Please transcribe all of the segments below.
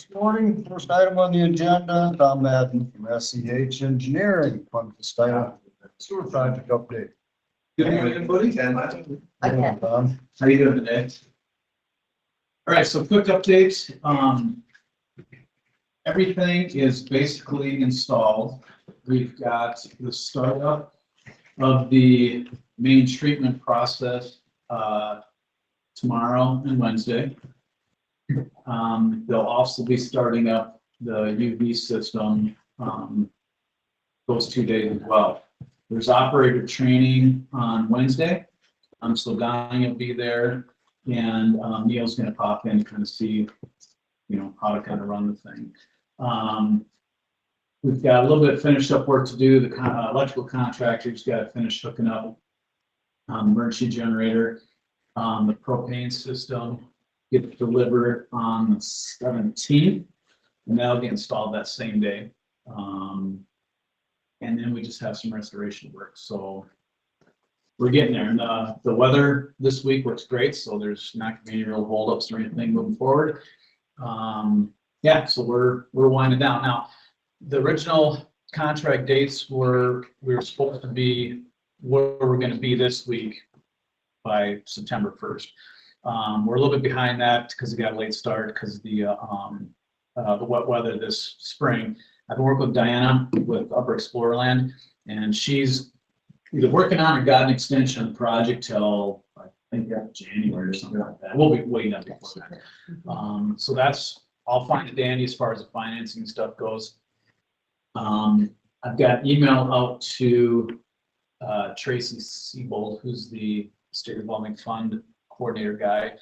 this morning. First item on the agenda, Tom Madden from SEH Engineering, on Festina Sewer project update. Good morning, everybody. Tom. How you doing today? All right, so quick update. Everything is basically installed. We've got the startup of the main treatment process tomorrow and Wednesday. They'll also be starting up the UV system those 2 days as well. There's operator training on Wednesday. So Donnie will be there, and Neil's going to pop in to kind of see, how to kind of run the thing. We've got a little bit of finished up work to do. The electrical contractor's got to finish hooking up emergency generator. The propane system gets delivered on the 17th, and that'll get installed that same day. And then we just have some restoration work. So we're getting there. And the weather this week looks great, so there's not going to be any real holdups or anything moving forward. Yeah, so we're winding down. Now, the original contract dates we were supposed to be where we're going to be this week by September 1st. We're a little bit behind that because we got a late start because of the wet weather this spring. I've been working with Diana with Upper Explorerland, and she's either working on or got an extension of the project till I think January or something like that. We'll be waiting up before that. So that's all fine and dandy as far as the financing stuff goes. I've got email out to Tracy Siebold, who's the State Revolving Fund coordinator guy,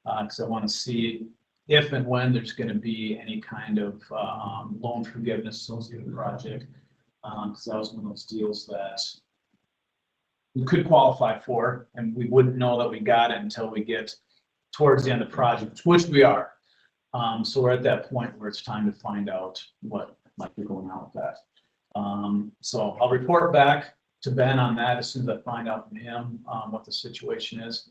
because I want to see if and when there's going to be any kind of loan forgiveness associated with the project, because that was one of those deals that we could qualify for, and we wouldn't know that we got it until we get towards the end of the project, which we are. So we're at that point where it's time to find out what might be going on with that. So I'll report back to Ben on that as soon as I find out from him what the situation is.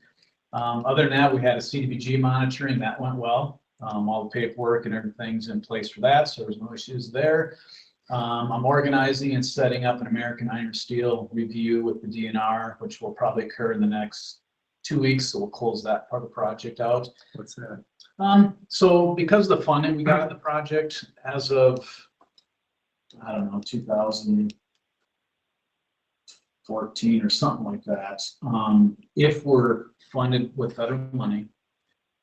Other than that, we had a CDBG monitoring that went well. All the paperwork and everything's in place for that, so there's no issues there. I'm organizing and setting up an American Iron Steel review with the DNR, which will probably occur in the next 2 weeks, so we'll close that part of the project out. What's that? So because of the funding we got in the project as of, I don't know, 2014 or something like that, if we're funded with federal money,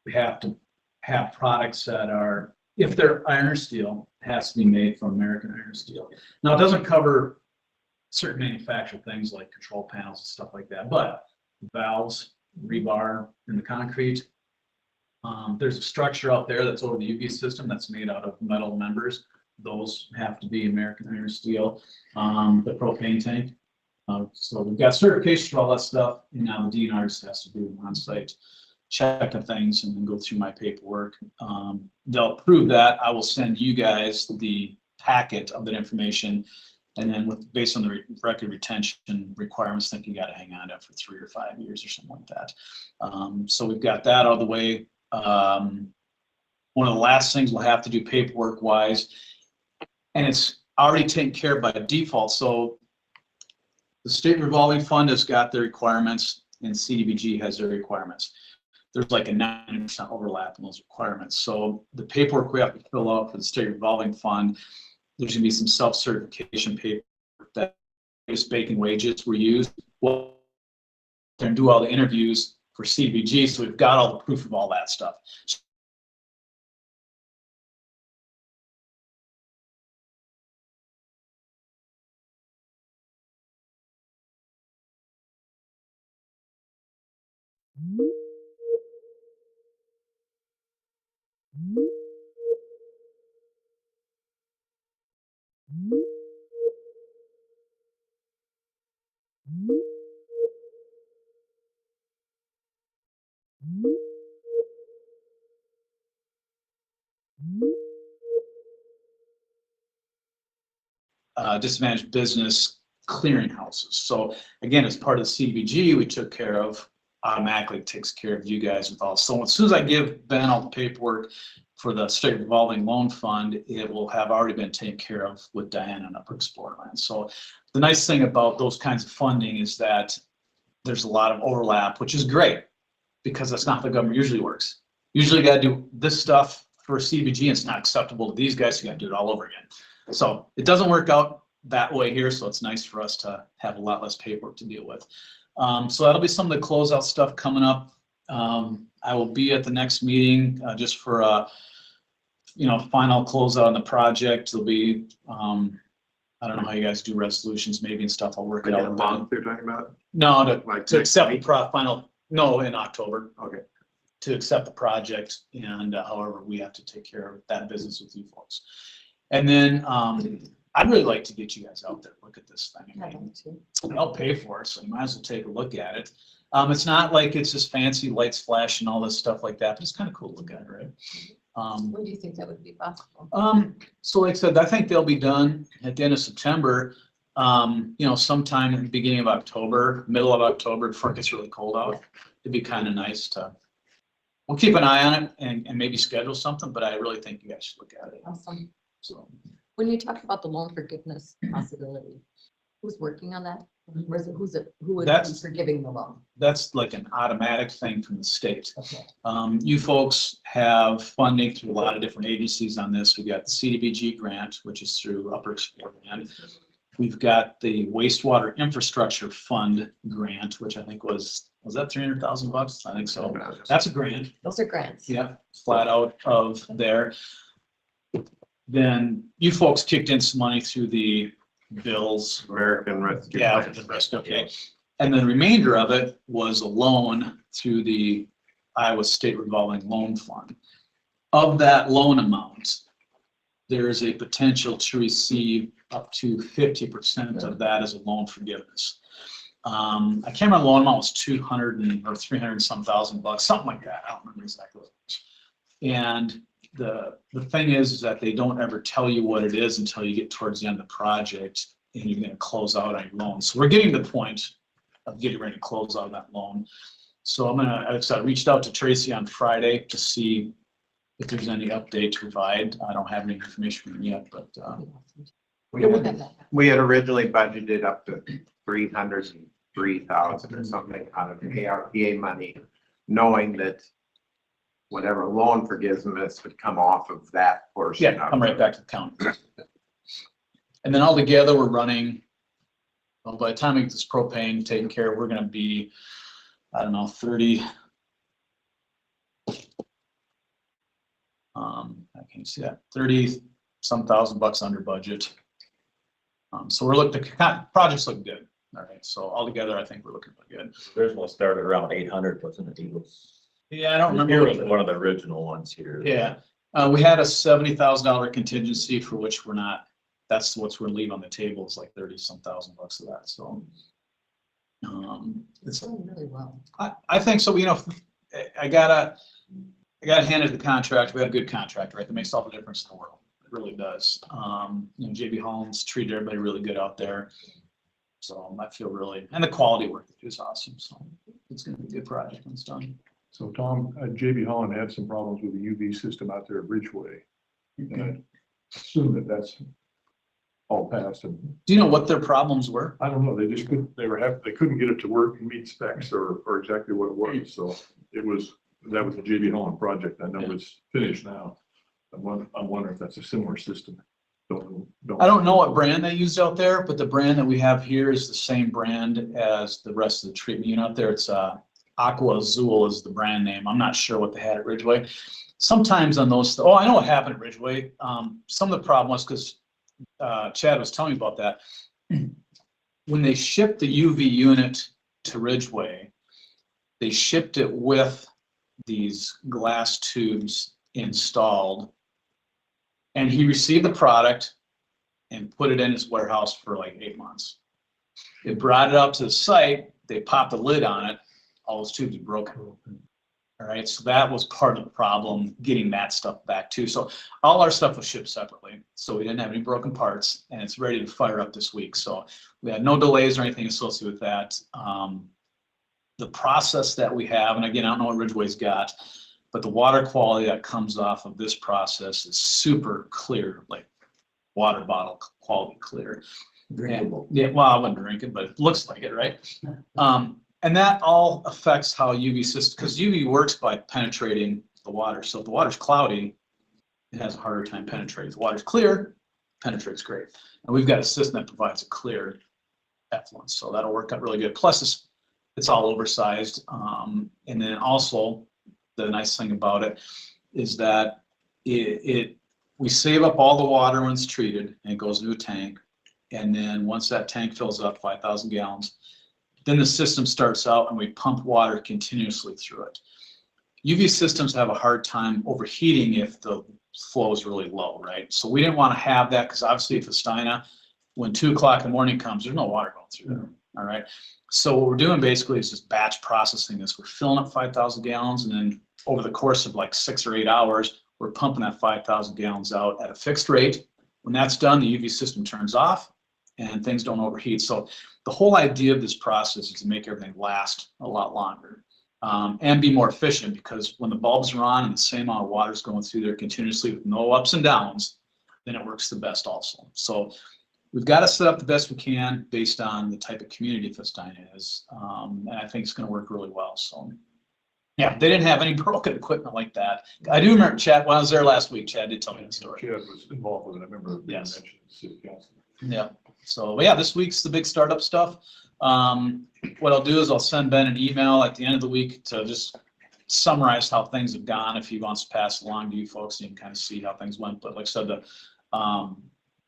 we have to have products that are, if they're iron or steel, has to be made from American Iron Steel. Now, it doesn't cover certain manufactured things like control panels and stuff like that, but valves, rebar, and the concrete. There's a structure out there that's over the UV system that's made out of metal members. Those have to be American Iron Steel. The propane tank. So we've got certifications for all that stuff, and now the DNR just has to do an on-site check of things and then go through my paperwork. They'll approve that. I will send you guys the packet of that information, and then based on the record retention requirements, I think you got to hang on to it for 3 or 5 years or something like that. So we've got that out of the way. One of the last things we'll have to do paperwork-wise, and it's already taken care of by default. So the State Revolving Fund has got their requirements, and CDBG has their requirements. There's like a 90% overlap in those requirements. So the paperwork we have to fill out for the State Revolving Fund, there's going to be some self-certification paper that is bacon wages were used. Well, and do all the interviews for CDBG, so we've got all the proof of all that stuff. Disadvantaged business clearinghouses. So again, as part of the CDBG, we took care of automatically takes care of you guys with all. So as soon as I give Ben all the paperwork for the state revolving loan fund, it will have already been taken care of with Diana and Upper Explorer Land. So the nice thing about those kinds of funding is that there's a lot of overlap, which is great because that's not how the government usually works. Usually you got to do this stuff for CBG and it's not acceptable to these guys. So you got to do it all over again. So it doesn't work out that way here. So it's nice for us to have a lot less paperwork to deal with. So that'll be some of the closeout stuff coming up. I will be at the next meeting just for a, final closeout on the project. There'll be, I don't know how you guys do resolutions maybe and stuff. I'll work it out. A month they're talking about? No, Like to next accept the week? no, in October. Okay. To accept the project and however we have to take care of that business with you folks. And then I'd really like to get you guys out there, look at this thing. I mean, I'll pay for it, so you might as well take a look at it. It's not like it's just fancy lights flash and all this stuff like that, but it's kind of cool to look at, right? When do you think that would be possible? So like I said, I think they'll be done at the end of September. Sometime in the beginning of October, middle of October, before it gets really cold out. It'd be kind of nice to, we'll keep an eye on it and maybe schedule something, but I really think you guys should look at it. Awesome. So When you talk about the loan forgiveness possibility, who's working on that? Who would be That's- forgiving the loan? that's like an automatic thing from the state. Okay. You folks have funding through a lot of different agencies on this. We've got the CDBG grant, which is through Upper Explorer Land. We've got the wastewater infrastructure fund grant, which I think was that $300,000? I think so. That's a grant. Those are grants. Yeah, flat out of there. Then you folks kicked in some money through the bills. American Rescue. Yeah, Plan. the rest, okay. And then the remainder of it was a loan through the Iowa State Revolving Loan Fund. Of that loan amount, there is a potential to receive up to 50% of that as a loan forgiveness. I can't remember the loan amount was 200 or 300 some thousand bucks, something like that. I don't remember exactly what it was. And the thing is that they don't ever tell you what it is until you get towards the end of the project and you're going to close out on your loan. So we're getting to the point of getting ready to close out that loan. So I reached out to Tracy on Friday to see if there's any update to provide. I don't have any information from him yet, but We had originally budgeted up to 303,000 or something out of ARPA money, knowing that whatever loan forgiveness would come off of that portion. yeah, come right back to the county. And then altogether, we're running, well, by the time we get this propane taken care of, we're gonna be, I don't know, 30. I can't see that, 30-some thousand bucks under budget. So we're looking, the projects look good. All right, so altogether, I think we're looking pretty good. There's one started around 800, wasn't it? Yeah, I don't Here remember. was one of the original ones here. Yeah, we had a $70,000 contingency for which we're not, that's what's we're leaving on the table. It's like 30-some thousand bucks of that, so. It's going really well. I think so, I gotta hand it the contract. We had a good contract, right? That makes all the difference in the world. It really does. JB Holland's treated everybody really good out there. So I feel really, and the quality work is awesome. So it's gonna be a good project when it's done. So Tom, JB Holland had some problems with the UV system out there at Ridgeway. And I assume that that's all passed. And Do you know what their problems were? I don't know, they just couldn't, they couldn't get it to work and meet specs or exactly what it was. So that was the JB Holland project. I know it's finished now. I'm wondering if that's a similar system. I don't know what brand they used out there, but the brand that we have here is the same brand as the rest of the treatment unit out there. It's Aqua Azul is the brand name. I'm not sure what they had at Ridgeway. Sometimes on those, I know what happened at Ridgeway. Some of the problem was because Chad was telling me about that. When they shipped the UV unit to Ridgeway, they shipped it with these glass tubes installed. And he received the product and put it in his warehouse for like 8 months. They brought it up to the site, they popped the lid on it, all those tubes were broken. All right, so that was part of the problem, getting that stuff back too. So all our stuff was shipped separately, so we didn't have any broken parts, and it's ready to fire up this week. So we had no delays or anything associated with that. the process that we have, and again, I don't know what Ridgeway's got, but the water quality that comes off of this process is super clear, like water bottle quality clear. Drinkable. Yeah, well, I wouldn't drink it, but it looks like it, right? And that all affects how UV system, because UV works by penetrating the water. So if the water's cloudy, it has a harder time penetrating. If the water's clear, penetrates great. And we've got a system that provides a clear effluent, so that'll work out really good. Plus, it's all oversized. And then also, the nice thing about it is that we save up all the water when it's treated and it goes into a tank. And then once that tank fills up 5,000 gallons, then the system starts out and we pump water continuously through it. UV systems have a hard time overheating if the flow is really low, right? So we didn't want to have that because obviously at Festina, when 2 o'clock in the morning comes, there's no water going through there, all right? So what we're doing basically is just batch processing this. We're filling up 5,000 gallons and then over the course of like 6 or 8 hours, we're pumping that 5,000 gallons out at a fixed rate. When that's done, the UV system turns off and things don't overheat. So the whole idea of this process is to make everything last a lot longer and be more efficient, because when the bulbs are on and the same amount of water is going through there continuously with no ups and downs, then it works the best also. So we've got to set up the best we can based on the type of community Festina is. And I think it's going to work really well. So yeah, they didn't have any broken equipment like that. I do remember Chad, when I was there last week, Chad did tell me the story. Chad was involved with it. I remember being Yes. mentioned in the city council. Yeah, so yeah, this week's the big startup stuff. What I'll do is I'll send Ben an email at the end of the week to just summarize how things have gone. If he wants to pass along to you folks, you can kind of see how things went. But like I said, the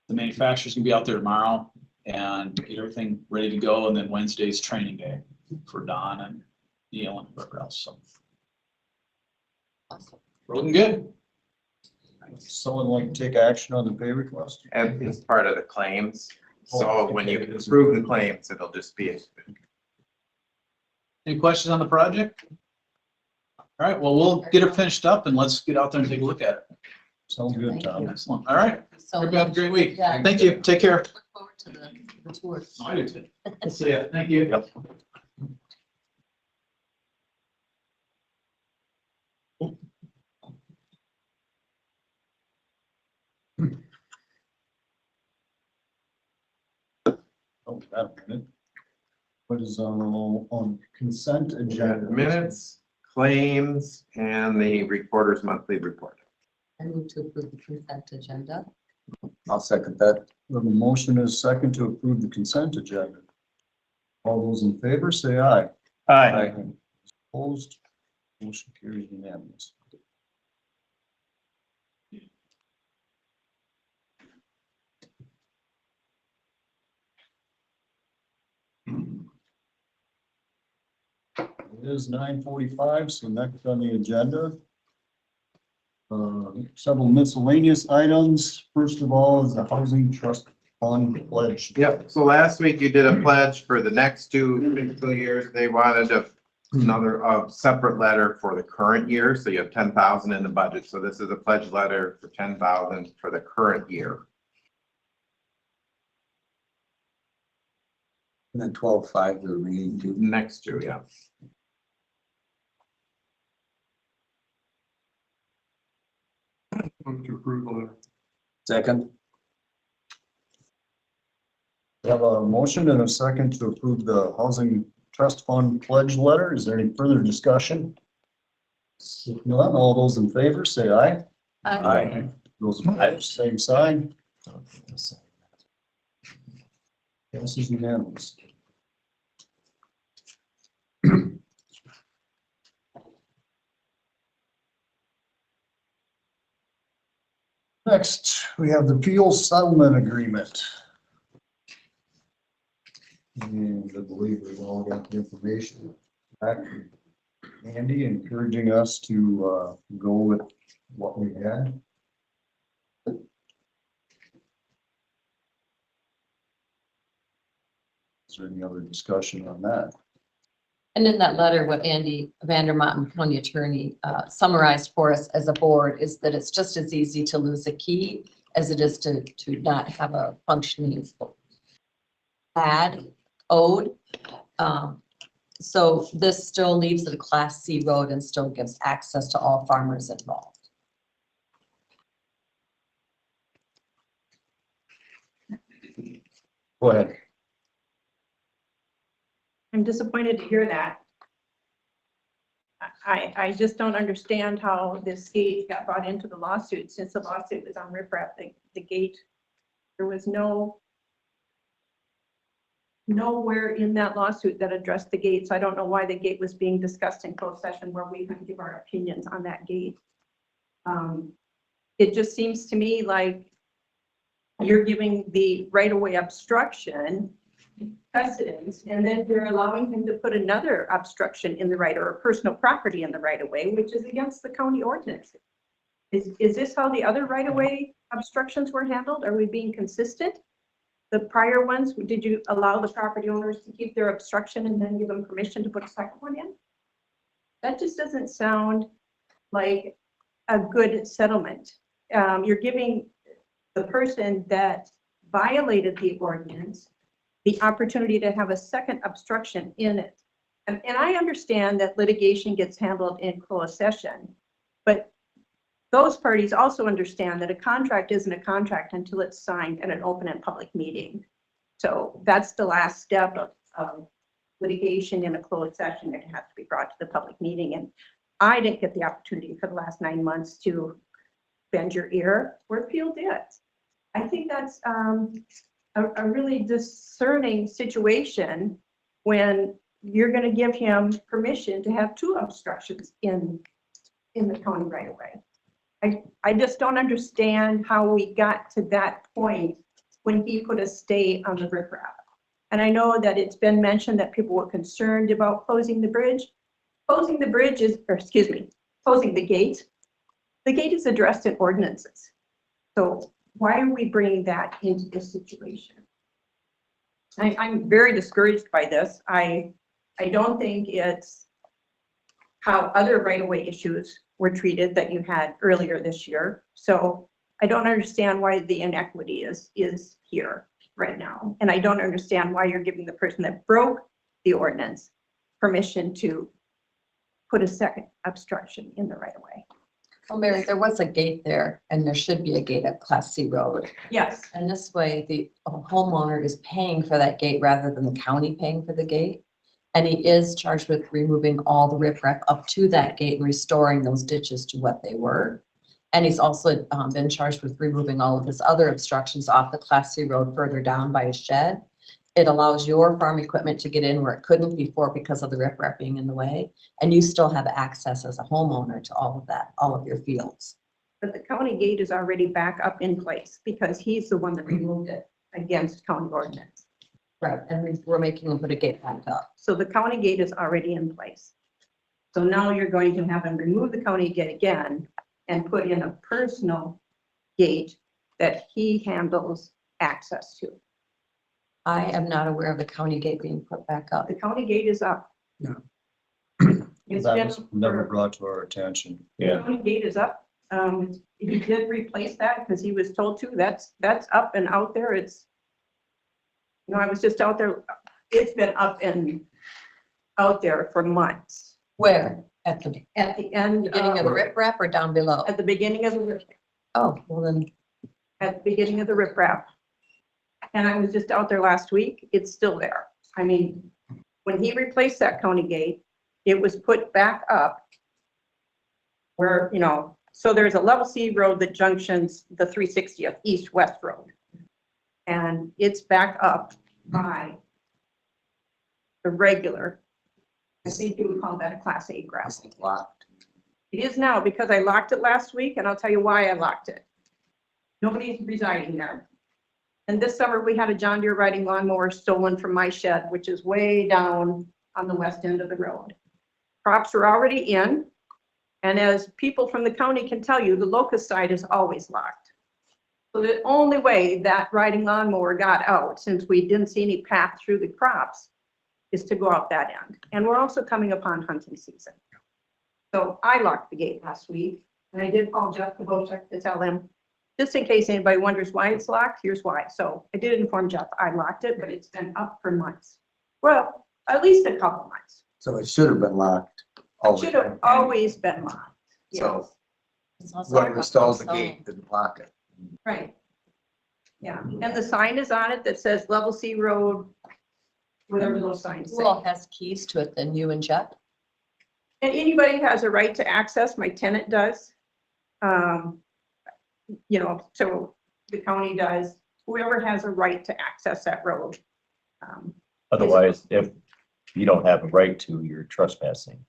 manufacturer's gonna be out there tomorrow and get everything ready to go. And then Wednesday's training day for Don and Neil and whoever else. So we're looking good. Someone like to take action on the pay request? And it's part of the claims. So when you approve the claims, it'll just be, Any questions on the project? All right, well, we'll get it finished up and let's get out there and take a look at it. Sounds good, Tom. Excellent. All right. So Everybody have a great week. Yeah. Thank you. Take care. look forward to the tour. I do too. See ya. Thank you. Yep. Oh, that a minute. What is on consent agenda? minutes, claims, and the recorder's monthly report. I move to approve the consent agenda. I'll second that. We have a motion and a second to approve the consent agenda. All those in favor, say aye. Opposed? Motion carries unanimous. It is 9:45, so next on the agenda. Several miscellaneous items. First of all is the Housing Trust Fund pledge. Yep, so last week you did a pledge for the next 2 fiscal years. They wanted another separate letter for the current year, so you have 10,000 in the budget. So this is a pledge letter for 10,000 for the current year. And then 12/5, the remaining two. Next year, yeah. Move to approve the letter. Second. We have a motion and a second to approve the Housing Trust Fund pledge letter. Is there any further discussion? If not, all those in favor, say aye. Aye. Those opposed, same sign. Passes unanimous. Next, we have the Peel Settlement Agreement. And I believe we've all got the information back from Andy, encouraging us to go with what we had. Is there any other discussion on that? And in that letter, what Andy Vandermountain County Attorney summarized for us as a board is that it's just as easy to lose a key as it is to not have a functioning pad owed. So this still leaves it a Class C road and still gives access to all farmers involved. Go ahead. I'm disappointed to hear that. I just don't understand how this gate got brought into the lawsuit, since the lawsuit was on riprap, the gate. There was nowhere in that lawsuit that addressed the gate, so I don't know why the gate was being discussed in closed session where we can give our opinions on that gate. It just seems to me like you're giving the right-of-way obstruction precedence, and then you're allowing him to put another obstruction in the right, or a personal property in the right-of-way, which is against the county ordinance. Is this how the other right-of-way obstructions were handled? Are we being consistent? The prior ones, did you allow the property owners to keep their obstruction and then give them permission to put a second one in? That just doesn't sound like a good settlement. You're giving the person that violated the ordinance the opportunity to have a second obstruction in it. And I understand that litigation gets handled in closed session, but those parties also understand that a contract isn't a contract until it's signed at an open and public meeting. So that's the last step of litigation in a closed session. It has to be brought to the public meeting. And I didn't get the opportunity for the last 9 months to bend your ear where Peel did. I think that's a really discerning situation when you're going to give him permission to have 2 obstructions in the county right away. I just don't understand how we got to that point when he put a stay on the riprap. And I know that it's been mentioned that people were concerned about closing the bridge. Closing the bridge is, or excuse me, closing the gate. The gate is addressed in ordinances. So why are we bringing that into this situation? I'm very discouraged by this. I don't think it's how other right-of-way issues were treated that you had earlier this year. So I don't understand why the inequity is here right now. And I don't understand why you're giving the person that broke the ordinance permission to put a second obstruction in the right-of-way. Well, Mary, there was a gate there and there should be a gate at Class C road. Yes, And this way the homeowner is paying for that gate rather than the county paying for the gate. And he is charged with removing all the riprap up to that gate and restoring those ditches to what they were. And he's also been charged with removing all of his other obstructions off the Class C road further down by his shed. It allows your farm equipment to get in where it couldn't before because of the riprap being in the way. And you still have access as a homeowner to all of that, all of your fields. but the county gate is already back up in place because he's the one that removed it against county ordinance. Right. And we're making him put a gate back up. So the county gate is already in place. So now you're going to have him remove the county gate again and put in a personal gate that he handles access to. I am not aware of the county gate being put back up. The county gate is up. Yeah. It's That been, was never brought to our attention. the county gate is up. He did replace that because he was told to. That's up and out there. It's, you know, I was just out there. It's been up and out there for months. Where? At the At the end, beginning of the riprap or down below? at the beginning of the Oh, well then, at the beginning of the riprap. And I was just out there last week, it's still there. I mean, when he replaced that county gate, it was put back up where, you know, so there's a level C road that junctions the 360th east-west road. And it's back up by the regular, I think you would call that a Class A gravel. Locked. It is now because I locked it last week, and I'll tell you why I locked it. Nobody's residing there. And this summer, we had a John Deere riding lawnmower stolen from my shed, which is way down on the west end of the road. Crops are already in, and as people from the county can tell you, the locust side is always locked. So the only way that riding lawnmower got out, since we didn't see any path through the crops, is to go out that end. And we're also coming upon hunting season. So I locked the gate last week, and I did call Jeff Kobochek to tell him, just in case anybody wonders why it's locked, here's why. So I did inform Jeff I locked it, but it's been up for months. Well, at least a couple months. So it should have been locked. all the Should have time. always been locked. So It's also whoever about installs the sign. gate didn't lock it. Right. Yeah, and the sign is on it that says Level C Road, whatever those signs say. Who all has keys to it than you and Jeff? And anybody has a right to access, my tenant does. You know, so the county does, whoever has a right to access that road. Otherwise, if you don't have a right to, you're trespassing.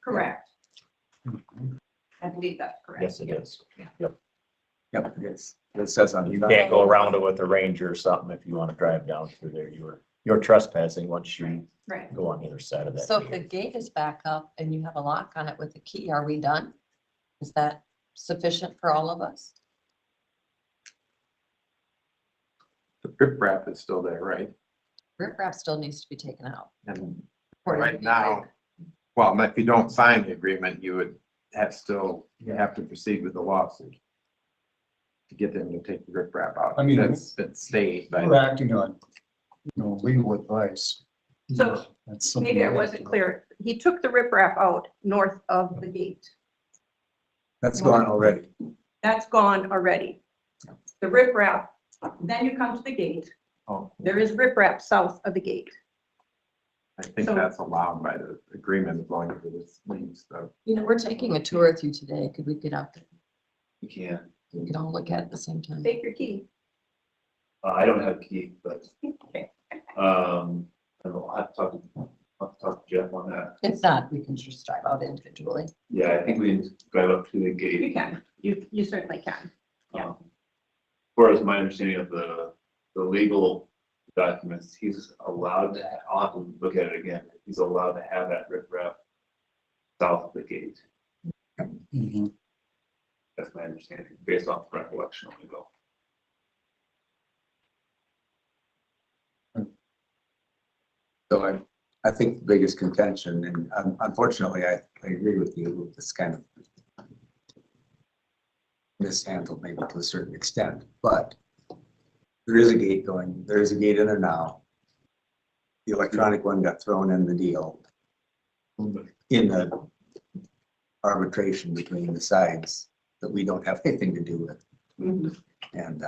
Correct. I believe that's correct. Yes, it is. Yep. Yep, it's, it says on. You can't go around it with a ranger or something if you want to drive down through there. You're trespassing once you Right. go on the other side of that. So if the gate is back up and you have a lock on it with a key, are we done? Is that sufficient for all of us? The riprap is still there, right? Rip wrap still needs to be taken out. And according to right the now, agreement. well, if you don't sign the agreement, you would you have to proceed with the lawsuit to get them to take the riprap out. I mean, That's been stayed, We're but acting on, legal advice. So That's something maybe I we have wasn't to- clear. He took the riprap out north of the gate. That's gone already. That's gone already. The riprap, then you come to the gate. oh, There is riprap south of the gate. I think So- that's allowed by the agreement as long as it is leaves the. You know, we're taking a tour with you today. Could we get out there? You can't. We can all look at it at the same time. Take your key. I don't have a key, but, Okay. I don't know, I'll talk to Jeff on that. If not, we can just drive out individually. Yeah, I think we drive up to the You gate. can, you certainly can. Yeah. As far as my understanding of the legal documents, he's allowed to, I'll have to look at it again. He's allowed to have that riprap south of the gate. Mhm. That's my understanding, based off recollection of the go. So I think the biggest contention, and unfortunately, I agree with you, with this kind of mishandled maybe to a certain extent, but there is a gate going, there is a gate in there now. The electronic one got thrown in the deal in the arbitration between the sides that we don't have anything to do with. And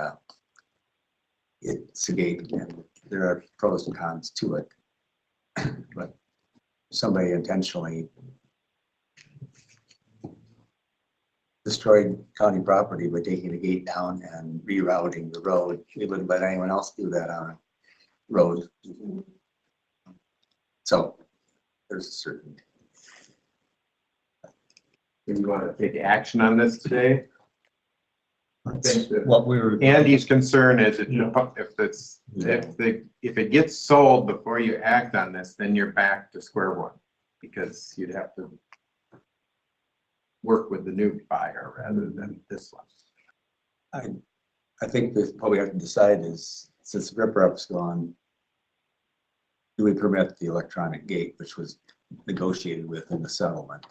it's a gate and there are pros and cons to it. But somebody intentionally destroyed county property by taking the gate down and rerouting the road. We wouldn't let anyone else do that on a road. So there's a certain, Do you want to take action on this today? That's what we were. Andy's concern is if Yeah. if it gets sold before you act on this, then you're back to square one. Because you'd have to work with the new buyer rather than this one. I think that what we have to decide is, since riprap's gone, do we permit the electronic gate, which was negotiated with in the settlement?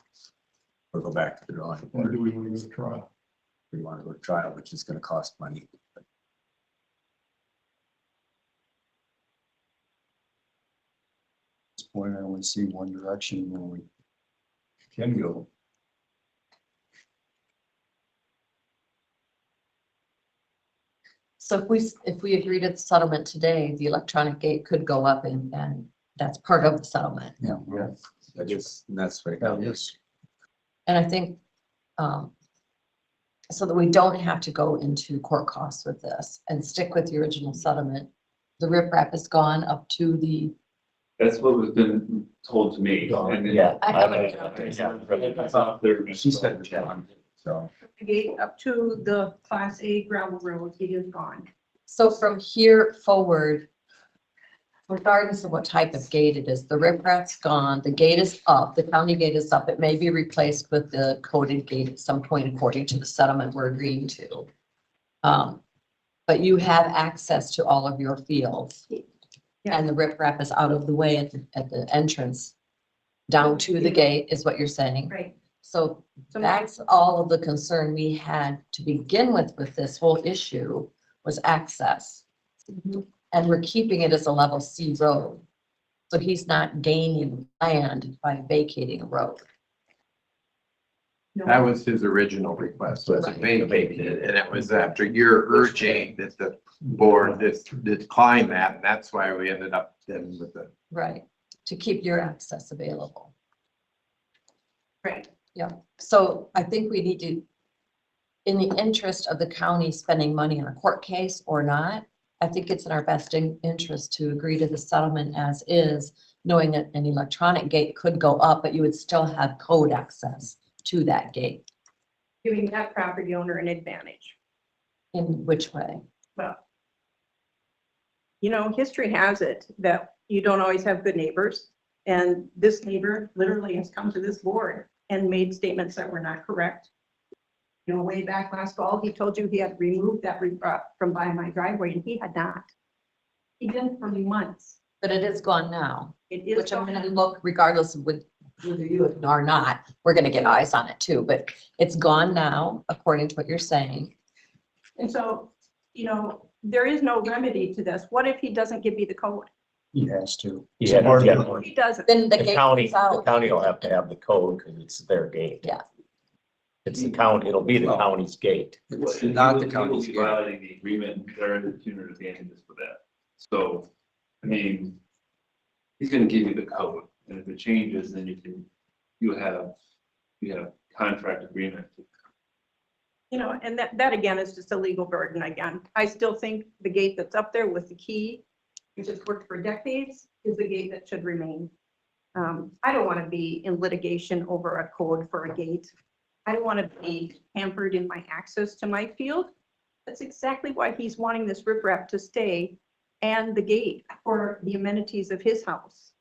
Or go back to the drawing Or board? do we want to go to trial? We want to go to trial, which is going to cost money. At this point, I only see one direction where we can go. So if we agree to the settlement today, the electronic gate could go up and that's part of the settlement. Yeah. That's right now. Yes. And I think, so that we don't have to go into court costs with this and stick with the original settlement. The riprap is gone up to the, That's what was been told to me. And then- Yeah. I haven't- She said it's gone, so. The gate up to the Class A gravel road, it is gone. so from here forward, regardless of what type of gate it is, the riprap's gone, the gate is up, the county gate is up. It may be replaced with the coded gate at some point according to the settlement we're agreeing to. But you have access to all of your fields. And the riprap is out of the way at the entrance down to the gate is what you're saying. Right. So So that's all of the concern we had to begin with this whole issue was access. And we're keeping it as a level C road. So he's not gaining land by vacating a road. That was his original request, was to vacate it, and it was after your urging that the board declined that, and that's why we ended up then with the. Right. To keep your access available. Right. So I think we need to, in the interest of the county spending money on a court case or not, I think it's in our best interest to agree to the settlement as is, knowing that an electronic gate could go up, but you would still have code access to that gate. Giving that property owner an advantage. In which way? Well, you know, history has it that you don't always have good neighbors. And this neighbor literally has come to this board and made statements that were not correct. You know, way back last fall, he told you he had removed that from by my driveway, and he had not. He didn't for months. But it is gone now, It is. which I'm gonna look regardless of whether you are not, we're gonna get eyes on it too, but it's gone now, according to what you're saying. And so, you know, there is no remedy to this. What if he doesn't give me the code? He has to. He had to get He doesn't. Then the The gate county, comes the out. county will have to have the code because it's their gate. Yeah. It's the county, it'll be the Well- county's gate. It's not the county's gate. Violating the agreement, they're in the tuner damages for that. So, I mean, he's gonna give you the code, and if it changes, then you have contract agreement. You know, and that again is just a legal burden again. I still think the gate that's up there with the key, which has worked for decades, is the gate that should remain. I don't want to be in litigation over a code for a gate. I don't want to be hampered in my access to my field. That's exactly why he's wanting this riprap to stay and the gate for the amenities of his house.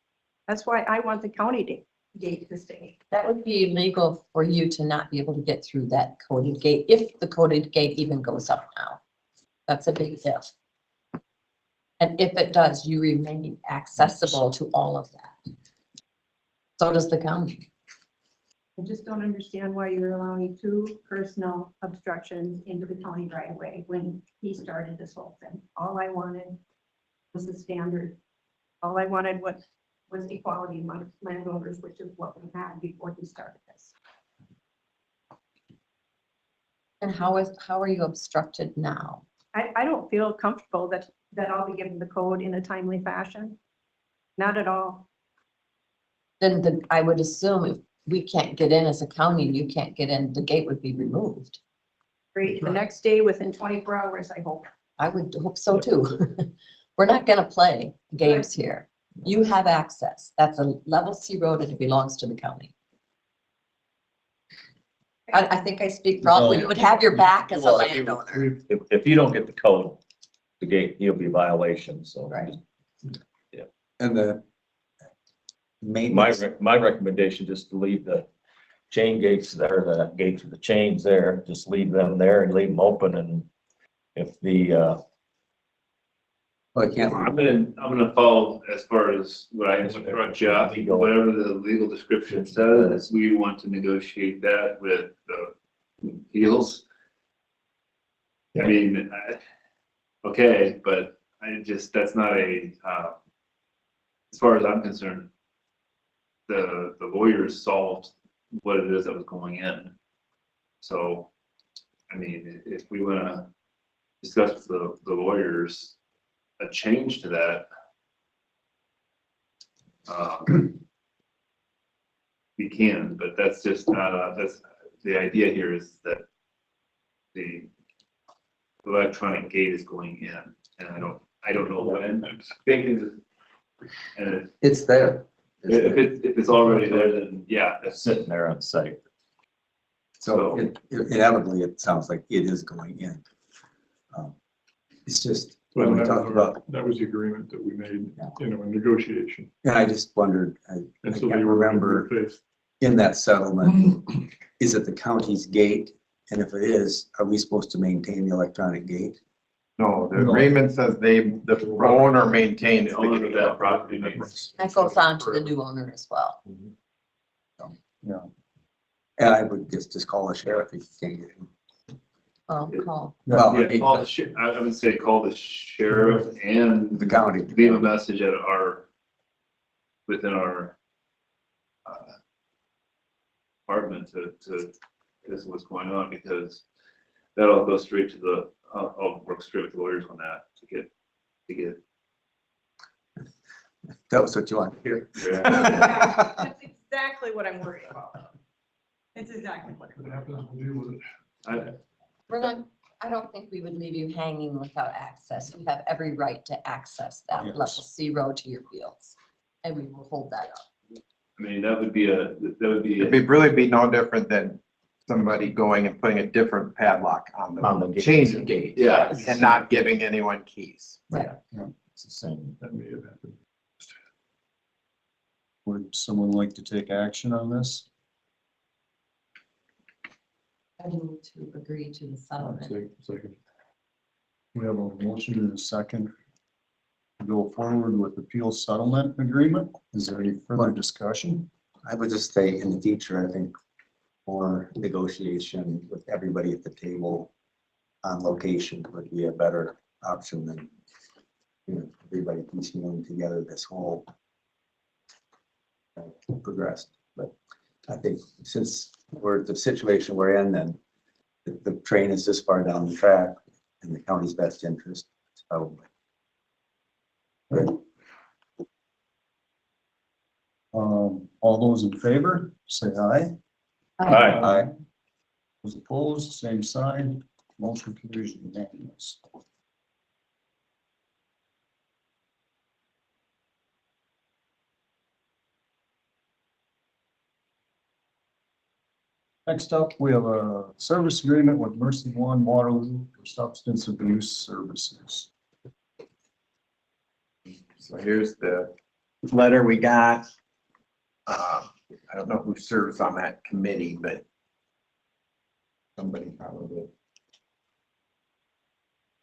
That's why I want the county gate to stay. That would be illegal for you to not be able to get through that coded gate, if the coded gate even goes up now. That's a big if. And if it does, you remain accessible to all of that. So does the county. I just don't understand why you're allowing 2 personal obstructions into the county right away when he started this whole thing. All I wanted was the standard. All I wanted was equality among landowners, which is what we had before he started this. And how are you obstructed now? I don't feel comfortable that I'll be given the code in a timely fashion. Not at all. Then I would assume if we can't get in as a county and you can't get in, the gate would be removed. Great. The next day, within 24 hours, I hope. I would hope so too. We're not gonna play games here. You have access. That's a level C road and it belongs to the county. I think I speak for all, you would have your back as a Well, landowner. If you don't get the code, the gate, you'll be violation, so. Right. And the My, maintenance, my recommendation, just to leave the chain gates there, the gates with the chains there, just leave them there and leave them open, and if the, well, I can't, I'm gonna follow as far as what I instruct Jeff, whatever the legal description says, we want to negotiate that with the appeals. I mean, okay, but that's not as far as I'm concerned, the lawyers solved what it is that was going in. So, I mean, if we wanna discuss with the lawyers, a change to that. We can, but that's just not, that's, the idea here is that the electronic gate is going in, and I don't know when. I think and it's there. if it's already there, then yeah, it's sitting there on site. So inevitably, it sounds like it is going in. It's just, when we talked about, That was the agreement that we made, in negotiation. and I just wondered, I And so can't they were remember faced. in that settlement, is it the county's gate? And if it is, are we supposed to maintain the electronic gate? No, the agreement says the owner maintains the owner of the that property makes. That goes on to the new owner as well. Yeah. And I would just call the sheriff if you can't get him. Call. Well, Yeah, call the I would say call the sheriff and the county. leave a message at our within our department to guess what's going on, because that'll go straight to the, I'll work straight with the lawyers on that to get. That was what you wanted to hear. That's exactly what I'm worried about. It's exactly what. What happens, we'll deal with it. We're not, I don't think we would leave you hanging without access. You have every right to access that Yes. level C road to your fields. And we will hold that up. I mean, that would be It'd really be no different than somebody going and putting a different padlock on On the the gate. chain gate. Yeah. And not giving anyone keys. Right. It's the same. That may have happened. Would someone like to take action on this? I move to agree to the settlement. Second. We have a motion and a second to go forward with appeal settlement agreement. Is there any further discussion? I would just say in the future, I think more negotiation with everybody at the table on location would be a better option than, you know, everybody piecemealing together this whole progressed. But I think since we're the situation we're in, then the train is this far down the track in the county's best interest. So All those in favor, say aye. Aye. Those opposed, same sign. Motion carries unanimous. Next up, we have a service agreement with MercyOne Waterloo for substance abuse services. So here's the letter we got. I don't know who serves on that committee, but somebody probably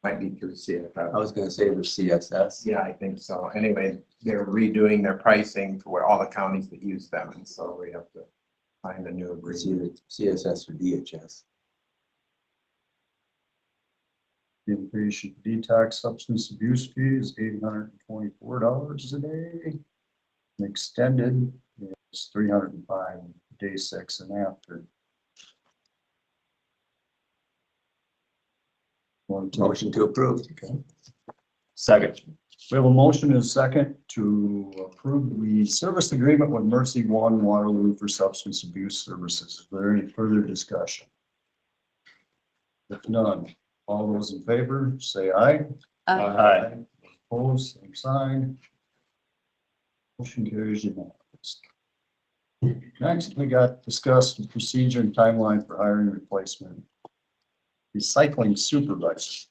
might be through I CFO. was gonna say the CSS. Yeah, I think so. Anyway, they're redoing their pricing for all the counties that use them, and so we have to find a new It's agreement. either CSS or DHS. The inpatient detox substance abuse fee is $824 a day. And extended is $305 day 6 and after. Motion to approve. Okay. Second. We have a motion and a second to approve the service agreement with MercyOne Waterloo for substance abuse services. Is there any further discussion? If none, all those in favor, say aye. Aye. Opposed, same sign. Motion carries unanimous. Next, we got discuss the procedure and timeline for hiring replacement Recycling Supervisor.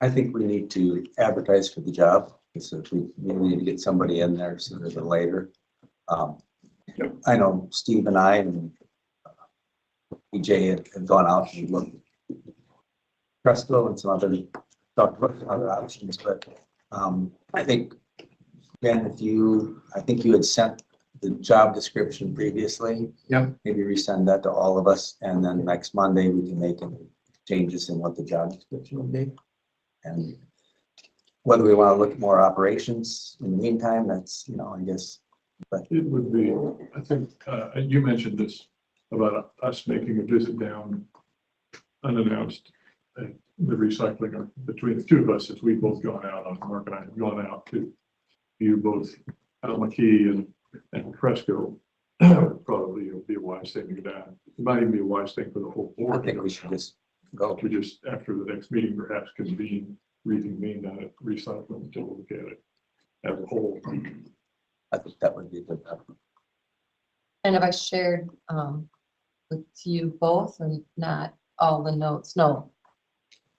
I think we need to advertise for the job, so we need to get somebody in there sooner than later. I know Steve and I and EJ have gone out and looked at Cresco and some other, talked about some other options, but I think, Ben, I think you had sent the job description previously. Yeah. Maybe resend that to all of us, and then next Monday we can make any changes in what the job description would be. And whether we want to look at more operations in the meantime, that's, I guess, but It would be, I think, you mentioned this about us making a visit down unannounced at the recycling between the two of us, as we've both gone out, Mark and I have gone out to view both Almaquis and Cresco. Probably it'll be a wise thing to go down. It might even be a wise thing for the whole I board. think we should just go. To just, after the next meeting, perhaps reconvene down at recycling to look at it as a whole. I think that would be good. And have I shared with you both and not all the notes? No.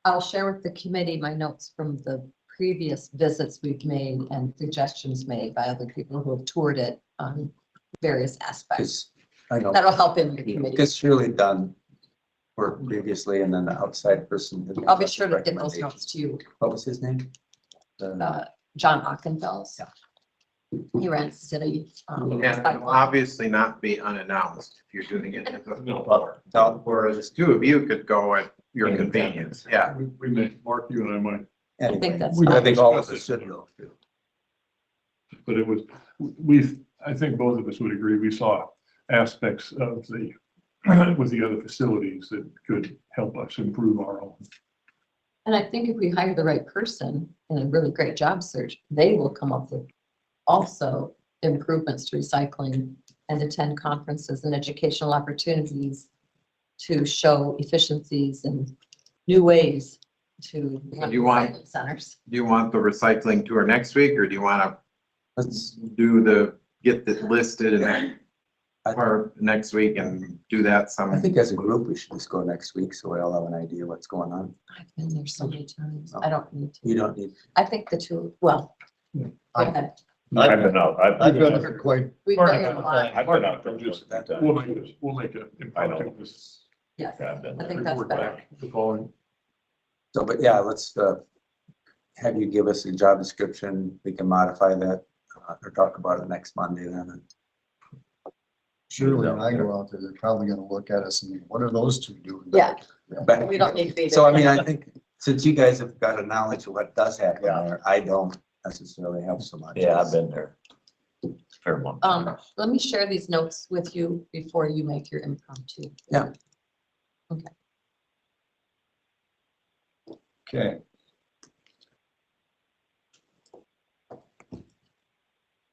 I'll share with the committee my notes from the previous visits we've made and suggestions made by other people who have toured it on various aspects. Because I know, That'll help in the committee. because Shirley done work previously, and then the outside person. did I'll be sure to get those notes to you. What was his name? John Ockenfels. Yeah. He ran city. And it'll obviously not be unannounced if you're doing it as a No. whereas two of you could go at your convenience. Yeah. We may, Mark, you and I might. I think that's I fine. think all of us should go. but it was, I think both of us would agree, we saw aspects of the, with the other facilities that could help us improve our own. And I think if we hire the right person and a really great job search, they will come up with also improvements to recycling and attend conferences and educational opportunities to show efficiencies and new ways to run Do you want- recycling centers. Do you want the recycling tour next week, or do you want to Let's, get this listed and then or next week and do that I some? think as a group, we should just go next week, so we all have an idea what's going on. I've been there so many times. I don't need to. You don't need, I think the two, well, go ahead. I've been out, I've been there quite, We've been here a lot. I've been out there Just- just that time. We'll make it. I know. Yes, Yeah, I've been I there. think that's Report better. back the following. so, but yeah, let's, have you give us a job description. We can modify that, or talk about it next Monday then. surely when I go out there, they're probably gonna look at us and think, what are those two doing? Yeah. But- We don't need to be So I there. mean, I think since you guys have got a knowledge of what does happen Yeah. there, I don't necessarily have so much. Yeah, I've been there. Fair one. Let me share these notes with you before you make your impromptu. Yeah. Okay,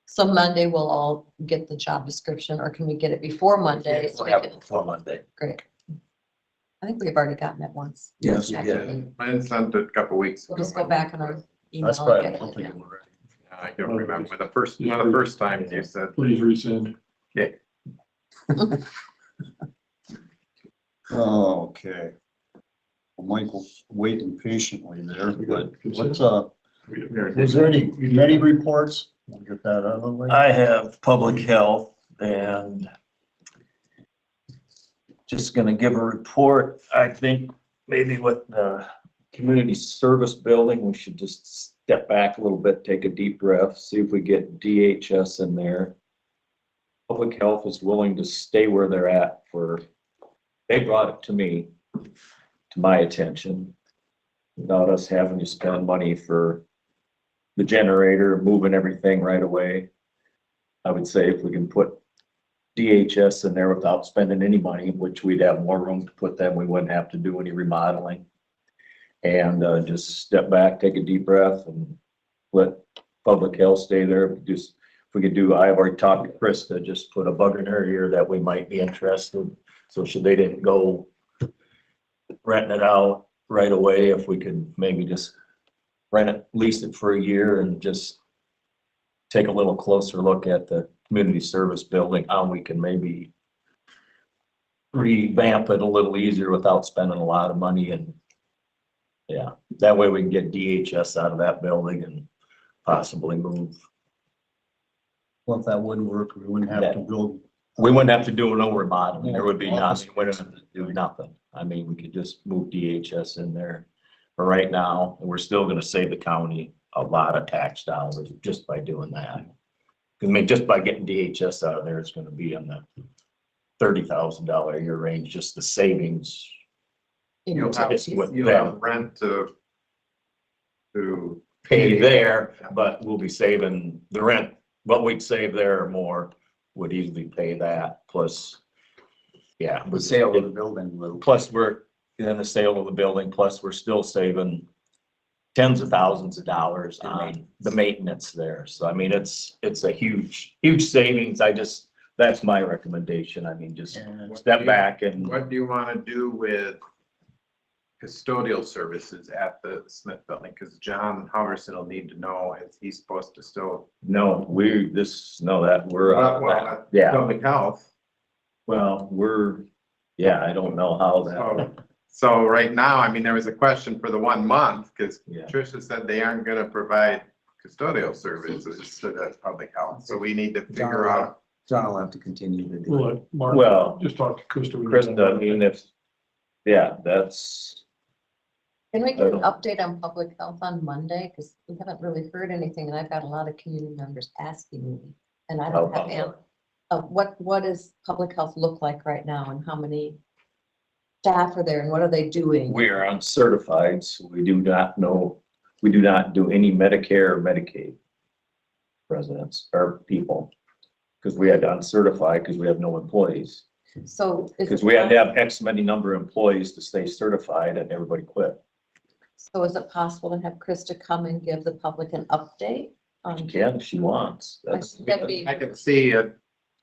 So Monday we'll all get the job description, or can we get it before Monday? so We'll we have can- it before Monday. Great. I think we've already gotten it once. Yes, you did. Actually, Mine sent it a couple weeks We'll ago. just go back in our email. that's and probably, get I it. don't think it already. I don't remember one of the first times you said. Please resend. Okay. Well, Michael's waiting patiently there, but what's, Is is there any committee reports? We'll get that out of the way. I have public health and just gonna give a report. I think maybe with the community service building, we should just step back a little bit, take a deep breath, see if we get DHS in there. Public health is willing to stay where they're at they brought it to me, to my attention, without us having to spend money for the generator, moving everything right away. I would say if we can put DHS in there without spending any money, which we'd have more room to put them, we wouldn't have to do any remodeling. And just step back, take a deep breath and let public health stay there. Just, if we could do, I've already talked to Krista, just put a bug in her ear that we might be interested. So they didn't go renting it out right away, if we could maybe just rent it, lease it for a year and just take a little closer look at the community service building, how we can maybe revamp it a little easier without spending a lot of money. And yeah, that way we can get DHS out of that building and possibly move. Well, if that wouldn't work, we wouldn't have to build. We wouldn't have to do no remodeling. There would be nothing, we wouldn't have to do nothing. I mean, we could just move DHS in there for right now. And we're still gonna save the county a lot of tax dollars just by doing that. I mean, just by getting DHS out of there, it's gonna be in the $30,000 a year range, just the savings. You'll have, It's with you'll them. have rent to Pay there, but we'll be saving the rent, what we'd save there or more would easily pay that, plus, yeah. The sale of the building will. Plus, we're in the sale of the building, plus we're still saving tens of thousands of dollars on the maintenance there. So I mean, it's a huge savings. That's my recommendation. I mean, just step back and, What do you want to do with custodial services at the Smith building? Because John Hoverson will need to know if he's supposed to still. no, yeah, Public health. well, I don't know how that, So right now, I mean, there was a question for the 1 month, because yeah. Tricia said they aren't gonna provide custodial services to the public health. So we need to figure out. John will have to continue to do it. We'll let Mark Well, just talk to Krista. Krista, I mean, that's, Can we get an update on public health on Monday? Because we haven't really heard anything, and I've got a lot of community members asking me, and I don't have an what does public health look like right now, and how many staff are there, and what are they doing? we are uncertified, so we do not know, we do not do any Medicare or Medicaid. residents or people. Because we had to uncertify because we have no employees. So. is Because it we had to pos- have X many number of employees to stay certified and everybody quit. So is it possible to have Krista come and give the public an update? She can if she wants. That's, That'd be, I can see it.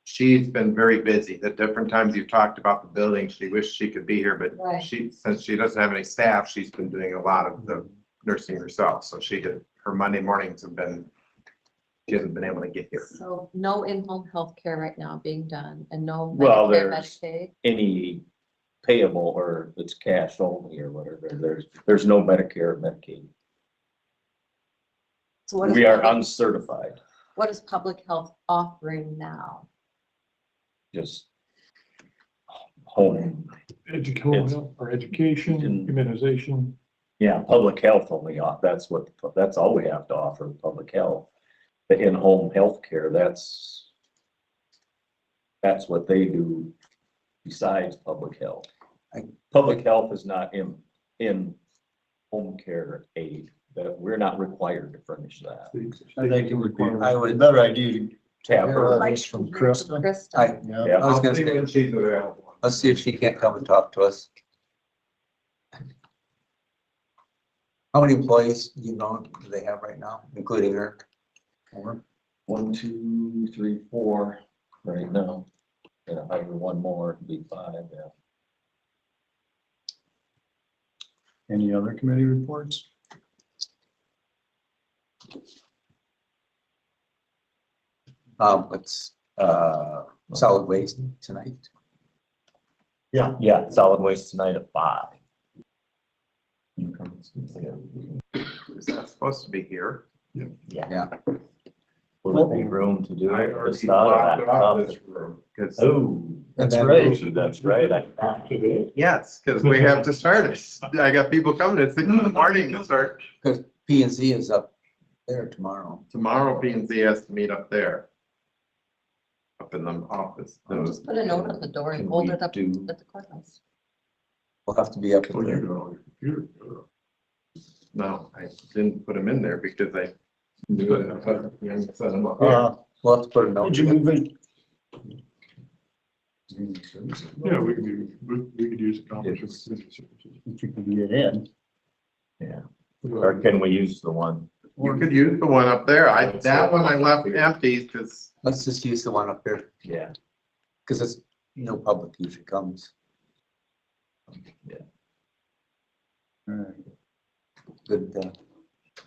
She's been very busy. The different times you've talked about the building, she wished she could be here, but Right. since she doesn't have any staff, she's been doing a lot of the nursing herself. So her Monday mornings have been, she hasn't been able to get here. so no in-home healthcare right now being done and no Well, Medicare, there's- Medicaid? any payable or it's cash only or whatever. There's no Medicare or Medicaid. So what is We are public- uncertified, What is public health offering now? just home. Education or education, In- immunization. Yeah, public health only, that's all we have to offer, public health. The in-home healthcare, that's what they do besides public health. Public health is not in home care aid, that we're not required to furnish that. I think it would be I would- a better idea to Have hear her, all this from Krista. Krista. I, Yeah. I was gonna I'll see say, when she's available. let's see if she can't come and talk to us. How many employees do they have right now, including her? 1, 2, 3, 4 right now. Yeah, hire one more, it'd be 5, yeah. Any other committee reports? It's, solid waste tonight. Yeah, solid waste tonight at 5. Is that supposed to be here? Yeah. Will there be room to do I it? already Just out of blocked off that this room. 'Cause- Oh, That's And right. that's right. I- Yes, because we have to start it. I got people coming at 6 in the morning to start. Because P and Z is up there tomorrow. Tomorrow P and Z has to meet up there. Up in the office. Just put a note on the door and Can hold we it up do- at the courthouse. We'll have to be up Oh, you there. got all your computer. No, I didn't put them in there because I. Set them up. We'll have to put a note. Did you move it? Yeah, we could use a conference room. If you could get in. Or can we use the one? You could use the one up there. That one I left empty because Let's just use the one up there, Yeah. because it's, no public usually comes.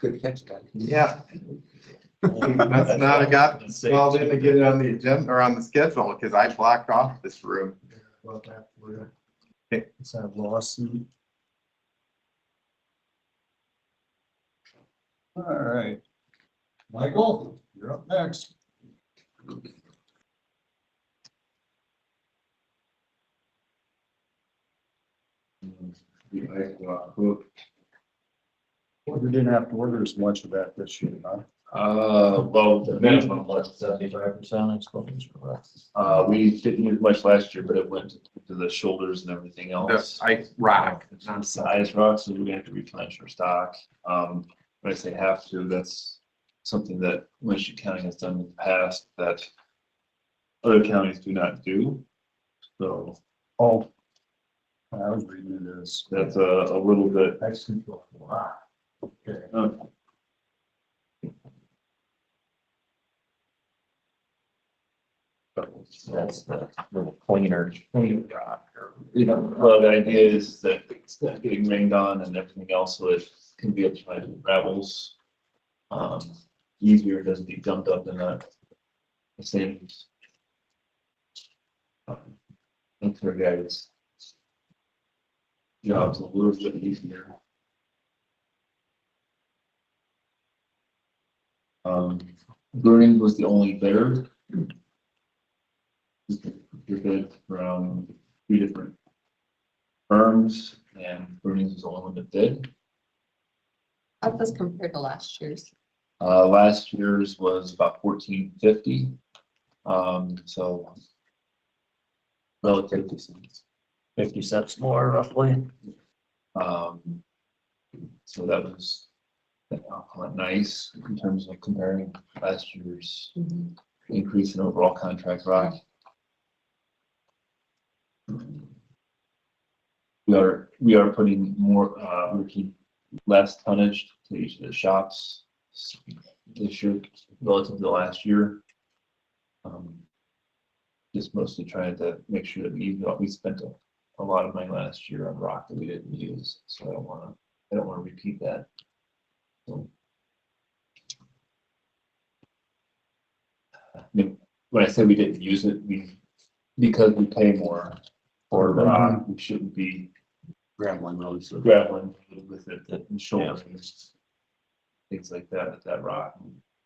Good catch, guy. yeah. That's not, I got called in to get it on the agenda or on the schedule because I blocked off this room. Let's have lawsuit. All right. Michael, you're up next. We didn't have to order as much of that this year, huh? Well, the minimum was 75%, I suppose. We didn't use much last year, but it went to the shoulders and everything The else. ice rock. It's not size rock, so we have to replenish our stock. When I say have to, that's something that Winnesheik County has done in the past that other counties do not do. So Oh. I was reading it as. that's a little bit, Excellent. Wow. Okay. That's the little cleaner. you know, well, the idea is that it's not getting rained on and everything else, so it can be applied to gravels. Easier, it doesn't get dumped up in the same. That's our guys. Job's a little bit easier. Burning was the only bidder. You're bid from 3 different firms and Burning was the only one that bid. How does this compare to last year's? Last year's was about 1450. So relatively, 50 cents more roughly. so that was I'll call it nice in terms of comparing last year's Mhm. increase in overall contract rock. We are putting more, we keep less tonnage to each of the shops this year relative to last year. Just mostly trying to make sure that we spent a lot of money last year on rock that we didn't use, so I don't wanna repeat that. So, I mean, when I say we didn't use it, because we pay more for the rock, we shouldn't be Graveling roads. graveling with it, and shoulders, things like that rock,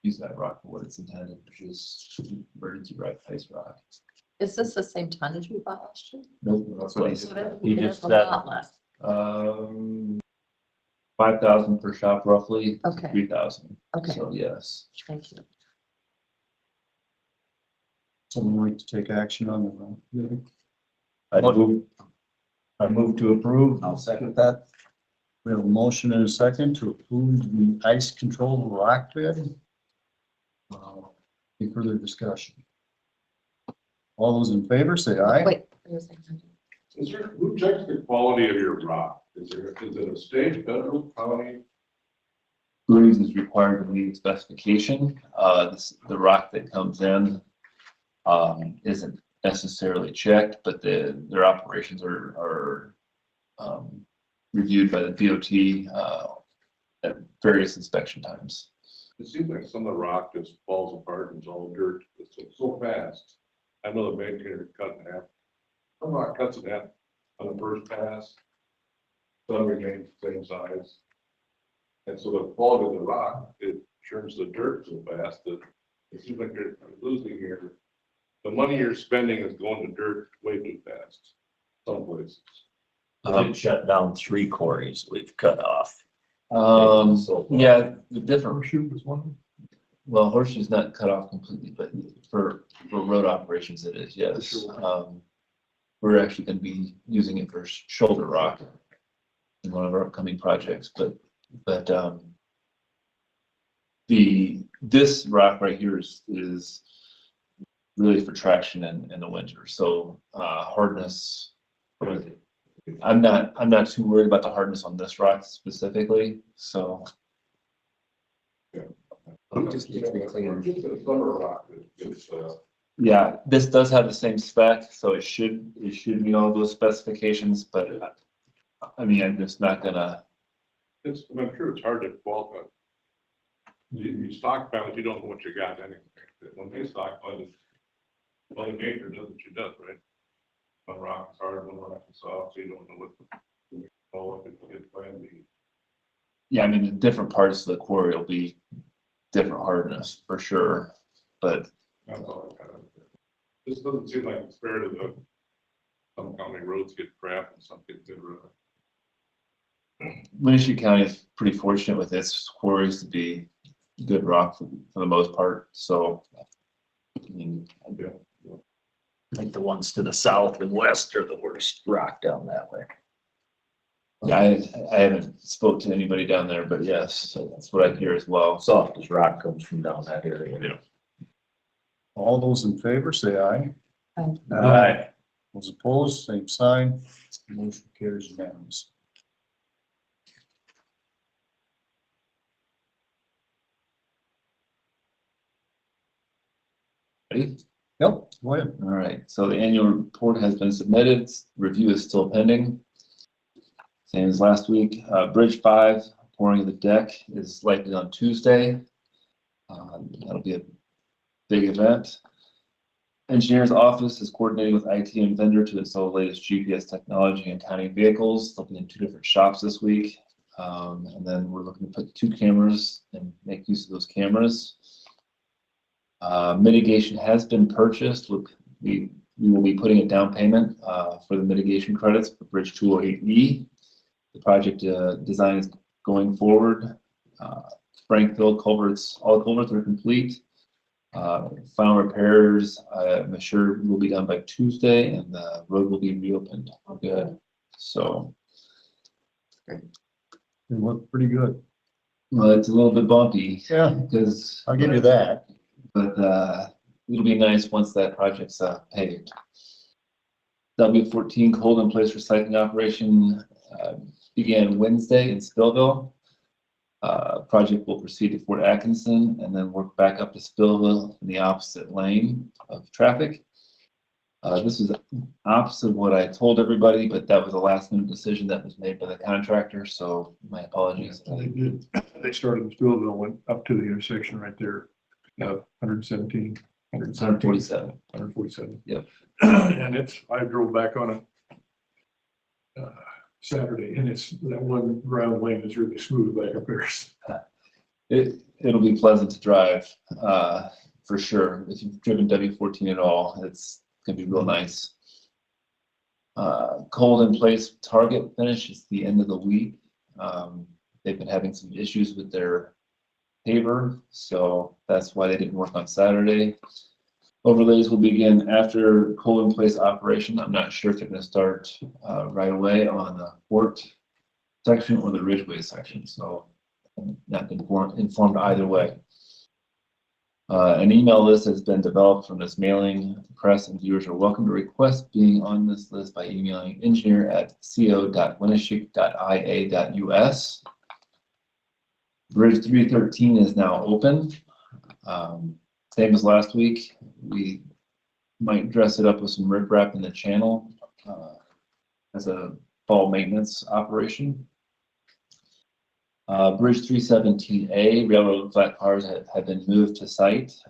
use that rock for what it's intended, which is emergency ice rock. Is this the same tonnage we bought last year? Nope, that's what he So said. it is just a said- lot less. 5,000 per shop roughly, Okay, 3,000, okay, so yes. thank you. Someone like to take action on the, I move to approve. I'll second that. we have a motion and a second to approve the ice control rock bid. Any further discussion? All those in favor, say aye. Wait. there was a- Is there, who checks the quality of your rock? Is it a state, federal, county? Kueny is required to meet specification. The rock that comes in isn't necessarily checked, but their operations are reviewed by the DOT at various inspection times. It seems like some of the rock just falls apart and it's all dirt. It's so fast. I know the maintainer cut in half. Some rock cuts in half on the first pass. Some remain the same size. And so the quality of the rock, it churns the dirt so fast that it seems like you're losing the money you're spending is going to dirt way too fast. Some places. We've shut down 3 quarries we've cut off. Yeah, the different, Horseshoe was one. well, Horseshoe's not cut off completely, but for road operations it is, yes. We're actually gonna be using it for shoulder rock in one of our upcoming projects, but this rock right here is really for traction in the winter, so hardness. I'm not too worried about the hardness on this rock specifically, so. Just needs to be cleaned. Just a summer rock is, Yeah, this does have the same spec, so it should meet all those specifications, but I mean, I'm just not gonna. I'm sure it's hard to qualify. You stockpile it, you don't know what you got anyway. When they stockpile it, well, the maker does what she does, right? One rock is hard, one rock is soft, so you don't know what it plan be. Yeah, I mean, the different parts of the quarry will be different hardness for sure, but That's all I kind of. This doesn't seem like it's fair to some county roads get crap and some get good road. Winnesheik County is pretty fortunate with its quarries to be good rock for the most part, so. I mean, I think the ones to the south and west are the worst rock down that way. yeah, I haven't spoke to anybody down there, but yes, so that's what I hear as well. Soft as rock comes from down that area. All those in favor, say aye. Aye. Those opposed, same sign. Motion carries unanimous. Ready? Yep, go ahead. All right, so the annual report has been submitted. Review is still pending. Same as last week. Bridge 5, pouring of the deck is likely on Tuesday. That'll be a big event. Engineer's office is coordinating with IT and vendor to install the latest GPS technology in county vehicles. They'll be in 2 different shops this week. And then we're looking to put 2 cameras and make use of those cameras. Mitigation has been purchased. We will be putting a down payment for the mitigation credits for Bridge 208E. The project design is going forward. Frank fill culverts, all culverts are complete. Final repairs, I'm sure will be done by Tuesday, and the road will be reopened. Good. So They look pretty good. Well, it's a little bit bumpy Yeah, because. I'll give you that. But, it'll be nice once that project's, paved. W14 cold in place recycling operation, began Wednesday in Spillville. Project will proceed to Fort Atkinson and then work back up to Spillville in the opposite lane of traffic. This is opposite of what I told everybody, but that was a last minute decision that was made by the contractor, so my apologies. They did, they started in Spillville, went up to the intersection right there, 117, 147. 147. Yep. And I drove back on it Saturday, and that one ground lane is really smooth back up there. It'll be pleasant to drive, for sure. If you've driven W14 at all, it's gonna be real nice. Cold in place target finish is the end of the week. They've been having some issues with their paver, so that's why they didn't work on Saturday. Overlays will begin after cold in place operation. I'm not sure if they're gonna start right away on the Fort section or the Ridgeway section, so I'm not been informed either way. An email list has been developed from this mailing. Press and viewers are welcome to request being on this list by emailing engineer@co.winnesheik.ia.us. Bridge 313 is now open. Same as last week. We might dress it up with some riprap in the channel as a fall maintenance operation. Bridge 317A, railroad flat cars have been moved to site.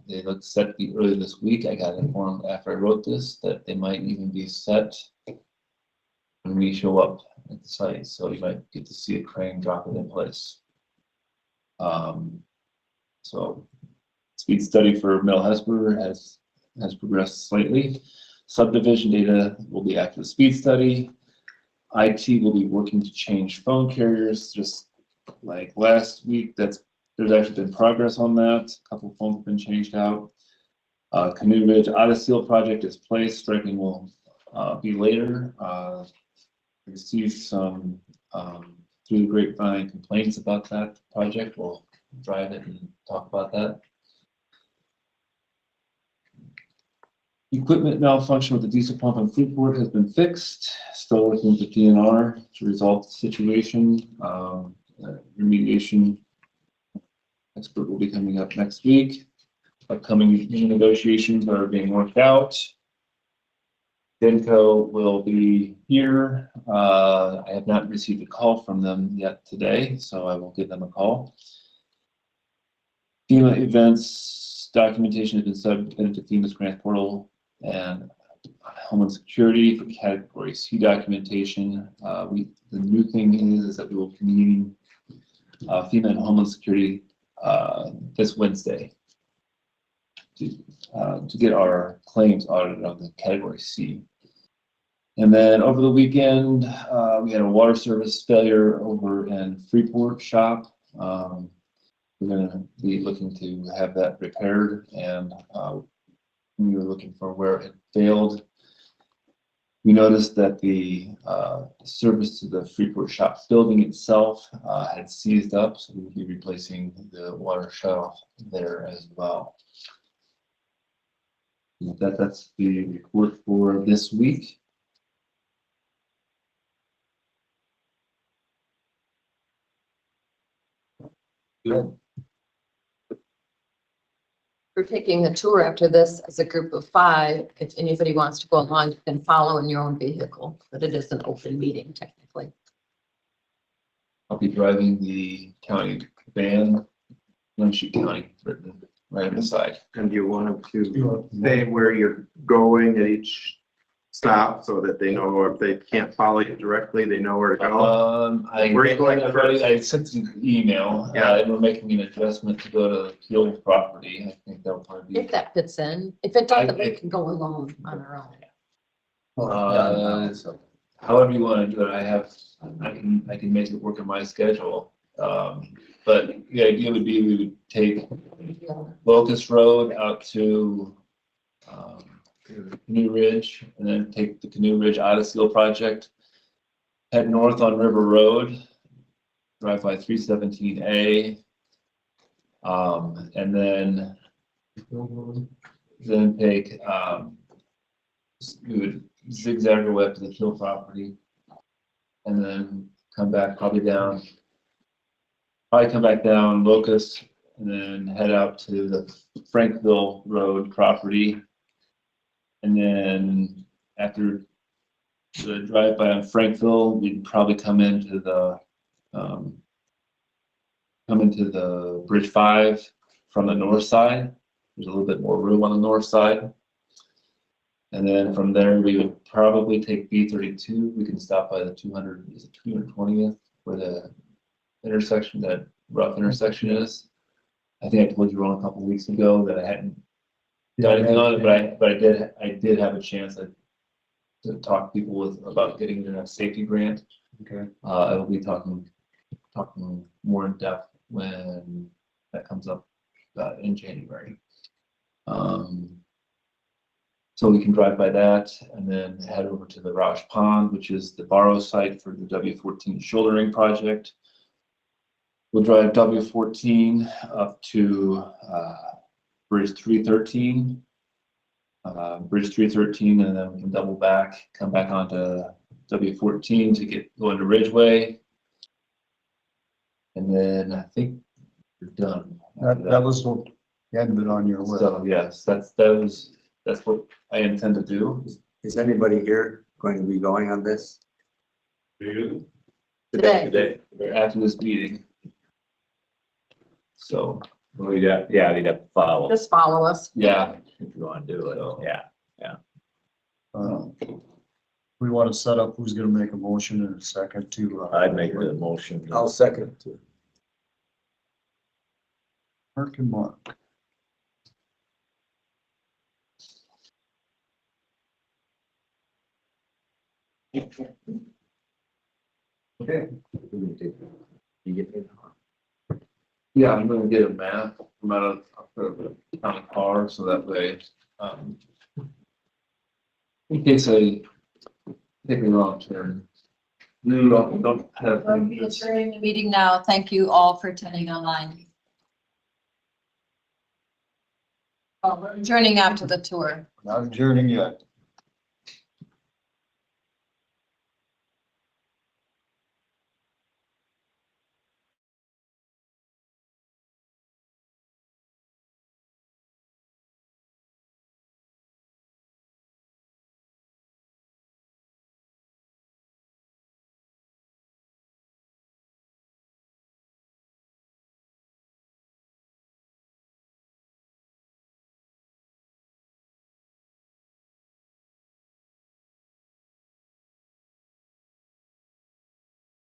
They look set to be early this week. I got informed after I wrote this that they might even be set when we show up at the site. So you might get to see a crane drop it in place. So speed study for Mill Hesper has progressed slightly. Subdivision data will be after the speed study. IT will be working to change phone carriers, just like last week. There's actually been progress on that. A couple of phones have been changed out. Canoe Ridge Auto Seal project is placed. Striking will be later. Received some through the grapevine complaints about that project. We'll drive it and talk about that. Equipment malfunction with the diesel pump and Freeport has been fixed. Still working with the DNR to resolve the situation. Remediation expert will be coming up next week. Upcoming negotiations are being worked out. Denco will be here. I have not received a call from them yet today, so I will give them a call. FEMA events documentation has been submitted to FEMA's grant portal and Homeland Security for category C documentation. The new thing is that we will convene FEMA and Homeland Security this Wednesday to get our claims audited on the category C. And then over the weekend, we had a water service failure over in Freeport shop. We're going to be looking to have that repaired, and we were looking for where it failed. We noticed that the service to the Freeport shop building itself had seized up, so we will be replacing the water shutoff there as well. That's the report for this week. Good. We're taking a tour after this as a group of 5. If anybody wants to go along, you can follow in your own vehicle, but it is an open meeting technically. I'll be driving the county van, Winnesheik County, written right on the side. And do you want to say where you're going at each stop so that they know if they can't follow you directly, they know where to go? Where are you going first? I sent an email, Yeah. and we're making an adjustment to go to Peel property. I think that'll probably If be. that fits in. If it doesn't, we can go alone on our own. However you want to do it, I can make it work in my schedule. But the idea would be we would take Locust Road out to Canoe Ridge, and then take the Canoe Ridge Auto Seal project, head north on River Road, drive by 317A. And then take, we would zigzag our way up to the Hill property. And then come back probably down Locust, and then head out to the Frankville Road property. And then after the drive-by on Frankville, we'd probably come into the Bridge 5 from the north side. There's a little bit more room on the north side. And then from there, we would probably take B32. We can stop by the 220th, where the intersection, that rough intersection is. I think I told you wrong a couple weeks ago that I hadn't done anything on it, but I did have a chance to talk to people about getting a safety grant. Okay. I will be talking more in depth when that comes up in January. So we can drive by that and then head over to the Roush Pond, which is the borrow site for the W14 shouldering project. We'll drive W14 up to Bridge 313. Bridge 313, and then we can double back, come back onto W14 to go into Ridgeway. And then I think we're done. That was what hadn't been on your list. So yes, that's what I intend to do. Is anybody here going to be going on this? Today. After this meeting. So, We'd have to follow, Just follow us. yeah, if you want to do it, yeah. We want to set up who's gonna make a motion in a second to. I'd make the motion. I'll second it. Mark and Mark. Okay. You get it? yeah, I'm gonna get a map from out of the car, so that way, in case I take a wrong turn. No, don't have. We'll be adjourning the meeting now. Thank you all for attending online. Oh, we're adjourning after the tour. Not adjourning yet.